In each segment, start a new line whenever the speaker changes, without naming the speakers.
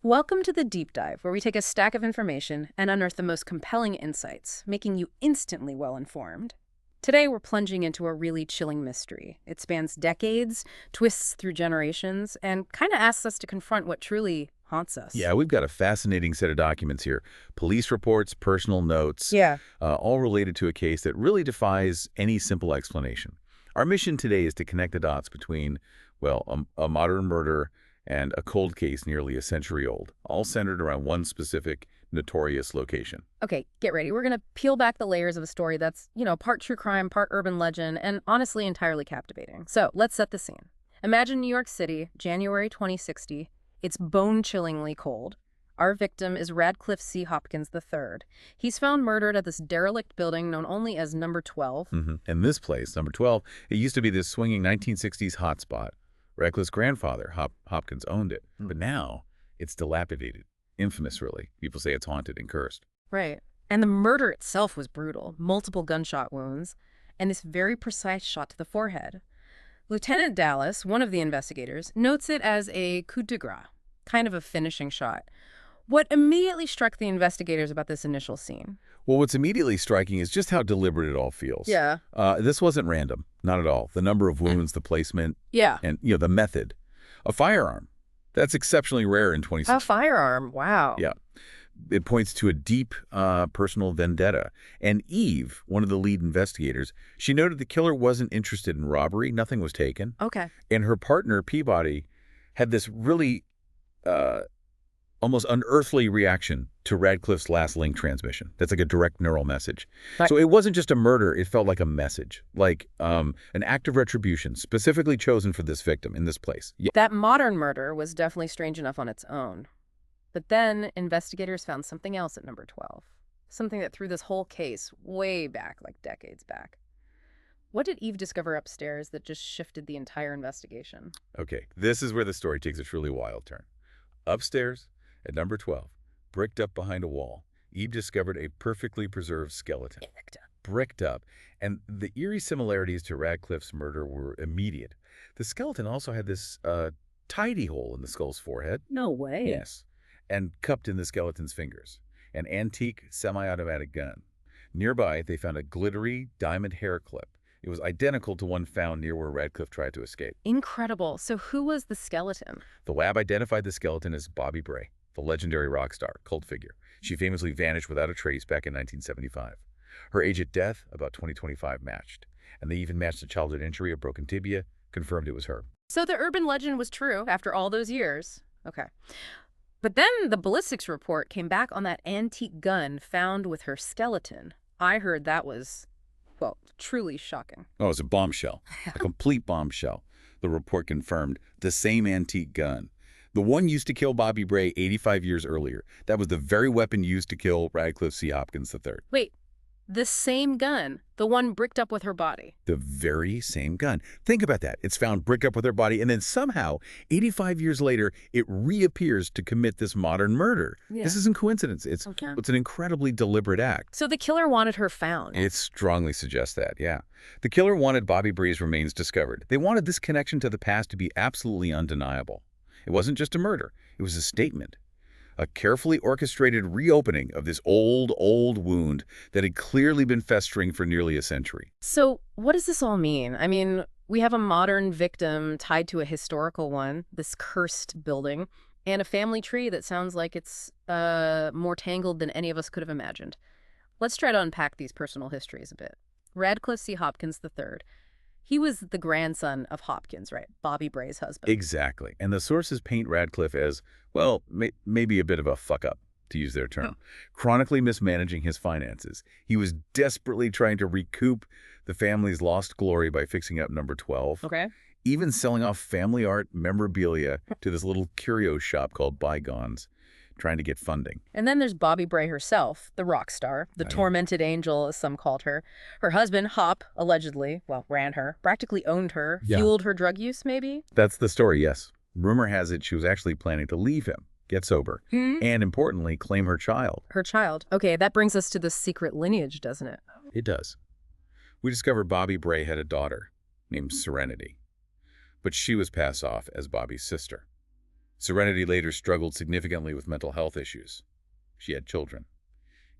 Welcome to the Deep Dive, where we take a stack of information and unearth the most compelling insights, making you instantly well-informed. Today, we're plunging into a really chilling mystery. It spans decades, twists through generations, and kind of asks us to confront what truly haunts us.
Yeah, we've got a fascinating set of documents here. Police reports, personal notes, all related to a case that really defies any simple explanation. Our mission today is to connect the dots between, well, a modern murder and a cold case nearly a century old, all centered around one specific notorious location.
Okay, get ready. We're going to peel back the layers of a story that's, part true crime, part urban legend, and honestly entirely captivating. So let's set the scene. Imagine New York City, January 2060. It's bone-chillingly cold. Our victim is Radcliff C. Hopkins III. He's found murdered at this derelict building known only as Number 12.
And this place, Number 12, it used to be this swinging 1960s hotspot. Radcliffe's grandfather, Hopkins, owned it. But now it's dilapidated. Infamous, really. People say it's haunted and cursed.
Right. And the murder itself was brutal. Multiple gunshot wounds, and this very precise shot to the forehead. Lieutenant Dallas, one of the investigators, notes it as a coup de grace, kind of a finishing shot. What immediately struck the investigators about this initial scene?
Well, what's immediately striking is just how deliberate it all feels.
Yeah.
This wasn't random, not at all. The number of wounds, the placement, and the method. A firearm. That's exceptionally rare in 2016.
A firearm, wow.
Yeah. It points to a deep personal vendetta. And Eve, one of the lead investigators, she noted the killer wasn't interested in robbery. Nothing was taken.
Okay.
And her partner, Peabody, had this really almost unearthly reaction to Radcliffe's last link transmission. That's like a direct neural message. Right. So it wasn't just a murder. It felt like a message, like an act of retribution specifically chosen for this victim in this place. Yeah.
That modern murder was definitely strange enough on its own. But then investigators found something else at Number 12, something that threw this whole case way back, like decades back. What did Eve discover upstairs that just shifted the entire investigation?
Okay, this is where the story takes a truly wild turn. Upstairs, at Number 12, bricked up behind a wall, Eve discovered a perfectly preserved skeleton. Bricked up. And the eerie similarities to Radcliffe's murder were immediate. The skeleton also had this tidy hole in the skull's forehead.
No way.
Yes. And cupped in the skeleton's fingers. An antique semi-automatic gun. Nearby, they found a glittery diamond hair clip. It was identical to one found near where Radcliffe tried to escape.
Incredible. So who was the skeleton?
The lab identified the skeleton as Bobbie Bray, the legendary rock star, cult figure. She famously vanished without a trace back in 1975. Her age at death, about 2025, matched. And they even matched a childhood injury, a broken tibia, confirmed it was her.
So the urban legend was true after all those years. Okay. But then the ballistics report came back on that antique gun found with her skeleton. I heard that was, well, truly shocking.
Oh, it was a bombshell, a complete bombshell. The report confirmed the same antique gun. The one used to kill Bobbie Bray 85 years earlier. That was the very weapon used to kill Radcliff C. Hopkins III.
Wait, the same gun, the one bricked up with her body.
The very same gun. Think about that. It's found bricked up with her body, and then somehow, 85 years later, it reappears to commit this modern murder. Yeah. This isn't coincidence. It's an incredibly deliberate act.
So the killer wanted her found.
It strongly suggests that, yeah. The killer wanted Bobbie Bray's remains discovered. They wanted this connection to the past to be absolutely undeniable. It wasn't just a murder. It was a statement. A carefully orchestrated reopening of this old wound that had clearly been festering for nearly a century.
So what does this all mean? I mean, we have a modern victim tied to a historical one, this cursed building, and a family tree that sounds like it's more tangled than any of us could have imagined. Let's try to unpack these personal histories a bit. Radcliff C. Hopkins III. He was the grandson of Hopkins, right? Bobbie Bray's husband.
Exactly. And the sources paint Radcliffe as, well, maybe a bit of a fuck-up, to use their term, chronically mismanaging his finances. He was desperately trying to recoup the family's lost glory by fixing up Number 12.
Okay.
Even selling off family art memorabilia to this little curio shop called Bygones, trying to get funding.
And then there's Bobbie Bray herself, the rock star, the tormented angel, as some called her. Her husband, Hop, allegedly, well, ran her, practically owned her, fueled her drug use, maybe?
That's the story, yes. Rumor has it she was actually planning to leave him, get sober, and importantly, claim her child.
Her child. Okay, that brings us to the secret lineage, doesn't it?
It does. We discovered Bobbie Bray had a daughter named Serenity, but she was passed off as Bobbie's sister. Serenity later struggled significantly with mental health issues. She had children,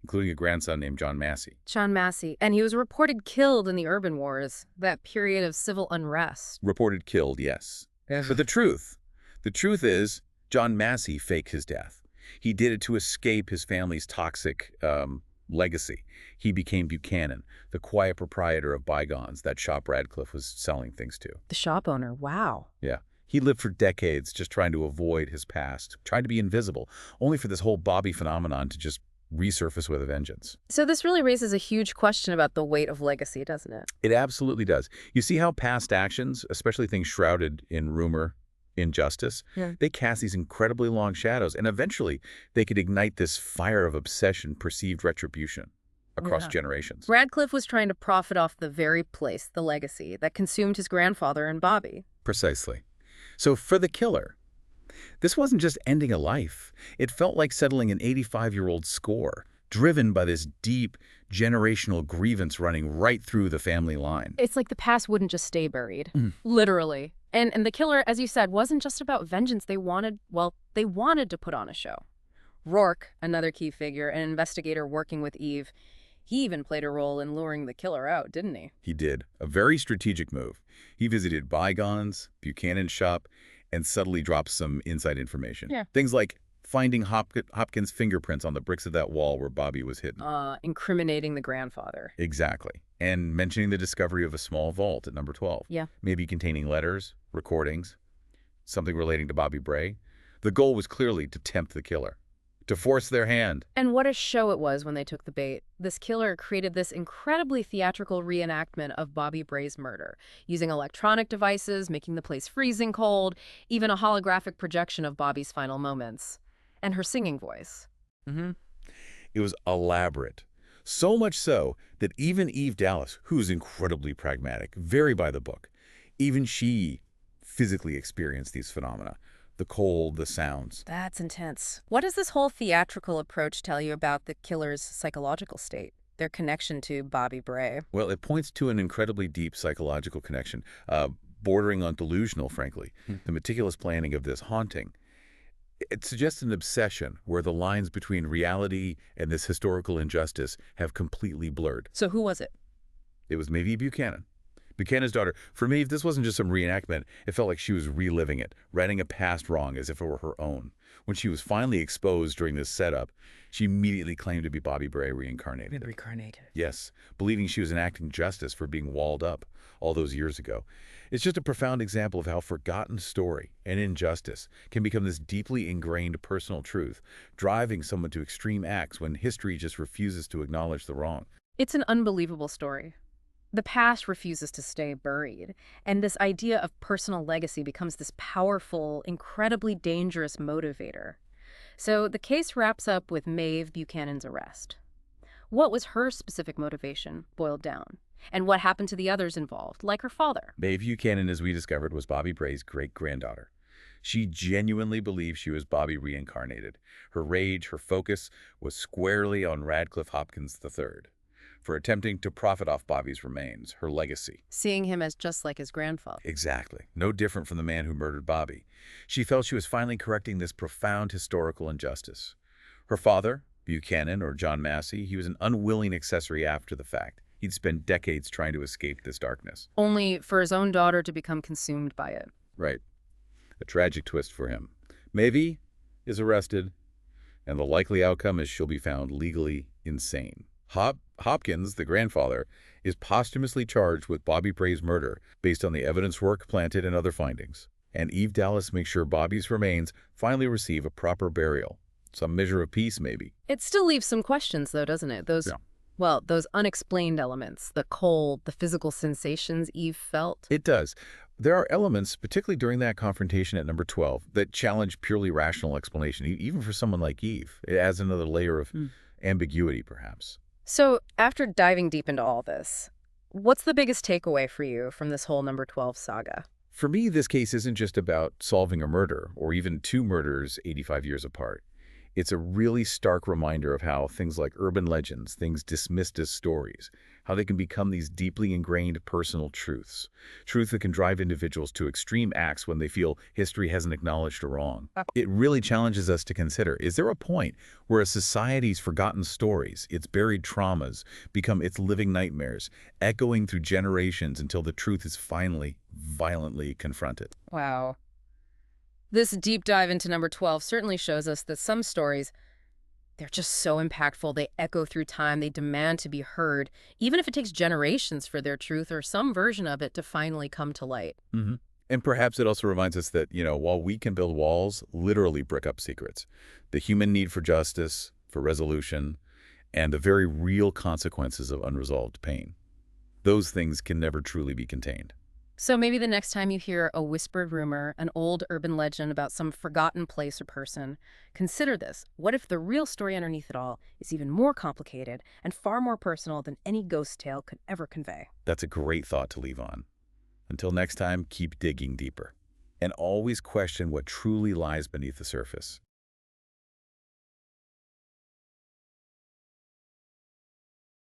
including a grandson named John Massey.
John Massey. And he was reported killed in the urban wars, that period of civil unrest.
Reported killed, yes. But the truth is, John Massey faked his death. He did it to escape his family's toxic legacy. He became Buchanan, the quiet proprietor of Bygones, that shop Radcliffe was selling things to.
The shop owner, wow.
Yeah. He lived for decades just trying to avoid his past, tried to be invisible, only for this whole Bobbie phenomenon to just resurface with a vengeance.
So this really raises a huge question about the weight of legacy, doesn't it?
It absolutely does. You see how past actions, especially things shrouded in rumor, injustice, they cast these incredibly long shadows, and eventually they could ignite this fire of obsession, perceived retribution across generations.
Radcliffe was trying to profit off the very place, the legacy, that consumed his grandfather and Bobbie.
Precisely. So for the killer, this wasn't just ending a life. It felt like settling an 85-year-old score, driven by this deep, generational grievance running right through the family line.
It's like the past wouldn't just stay buried, literally. And the killer, as you said, wasn't just about vengeance. They wanted to put on a show. Roarke, another key figure, an investigator working with Eve, he even played a role in luring the killer out, didn't he?
He did. A very strategic move. He visited Bygones, Buchanan's shop, and subtly dropped some inside information. Things like finding Hopkins' fingerprints on the bricks of that wall where Bobbie was hidden.
Incriminating the grandfather.
Exactly. And mentioning the discovery of a small vault at number 12. Maybe containing letters, recordings, something relating to Bobbie Bray. The goal was clearly to tempt the killer, to force their hand.
And what a show it was when they took the bait. This killer created this incredibly theatrical reenactment of Bobbie Bray's murder, using electronic devices, making the place freezing cold, even a holographic projection of Bobbie's final moments. And her singing voice.
It was elaborate. So much so that even Eve Dallas, who's incredibly pragmatic, very by the book, even she physically experienced these phenomena. The cold, the sounds.
That's intense. What does this whole theatrical approach tell you about the killer's psychological state, their connection to Bobbie Bray?
Well, it points to an incredibly deep psychological connection, bordering on delusional, frankly. The meticulous planning of this haunting. It suggests an obsession where the lines between reality and this historical injustice have completely blurred.
So who was it?
It was Maeve Buchanan. Buchanan's daughter. For Maeve, this wasn't just some reenactment. It felt like she was reliving it, righting a past wrong as if it were her own. When she was finally exposed during this setup, she immediately claimed to be Bobbie Bray reincarnated. Yes, believing she was enacting justice for being walled up all those years ago. It's just a profound example of how forgotten story and injustice can become this deeply ingrained personal truth, driving someone to extreme acts when history just refuses to acknowledge the wrong.
It's an unbelievable story. The past refuses to stay buried, and this idea of personal legacy becomes this powerful, incredibly dangerous motivator. So the case wraps up with Maeve Buchanan's arrest. What was her specific motivation, boiled down? And what happened to the others involved, like her father?
Maeve Buchanan, as we discovered, was Bobbie Bray's great-granddaughter. She genuinely believed she was Bobbie reincarnated. Her rage, her focus, was squarely on Radcliffe Hopkins III. For attempting to profit off Bobbie's remains, her legacy.
Seeing him as just like his grandfather.
Exactly. No different from the man who murdered Bobbie. She felt she was finally correcting this profound historical injustice. Her father, Buchanan, or John Massey, he was an unwilling accessory after the fact. He'd spent decades trying to escape this darkness.
Only for his own daughter to become consumed by it.
Right. A tragic twist for him. Maeve is arrested, and the likely outcome is she'll be found legally insane. Hopkins, the grandfather, is posthumously charged with Bobbie Bray's murder based on the evidence Roarke planted and other findings. And Eve Dallas makes sure Bobbie's remains finally receive a proper burial. Some measure of peace, maybe.
It still leaves some questions, though, doesn't it? Those unexplained elements, the cold, the physical sensations Eve felt.
It does. There are elements, particularly during that confrontation at number 12, that challenge purely rational explanation, even for someone like Eve. It adds another layer of ambiguity, perhaps.
So, after diving deep into all this, what's the biggest takeaway for you from this whole number 12 saga?
For me, this case isn't just about solving a murder, or even two murders 85 years apart. It's a really stark reminder of how things like urban legends, things dismissed as stories, how they can become these deeply ingrained personal truths. Truth that can drive individuals to extreme acts when they feel history hasn't acknowledged a wrong. It really challenges us to consider, is there a point where a society's forgotten stories, its buried traumas, become its living nightmares, echoing through generations until the truth is finally, violently confronted?
Wow. This deep dive into number 12 certainly shows us that some stories, they're just so impactful. They echo through time. They demand to be heard, even if it takes generations for their truth or some version of it to finally come to light.
hmm And perhaps it also reminds us that, while we can build walls, literally brick up secrets, the human need for justice, for resolution, and the very real consequences of unresolved pain, those things can never truly be contained.
So maybe the next time you hear a whispered rumor, an old urban legend about some forgotten place or person, consider this. What if the real story underneath it all is even more complicated and far more personal than any ghost tale could ever convey?
That's a great thought to leave on. Until next time, keep digging deeper. And always question what truly lies beneath the surface.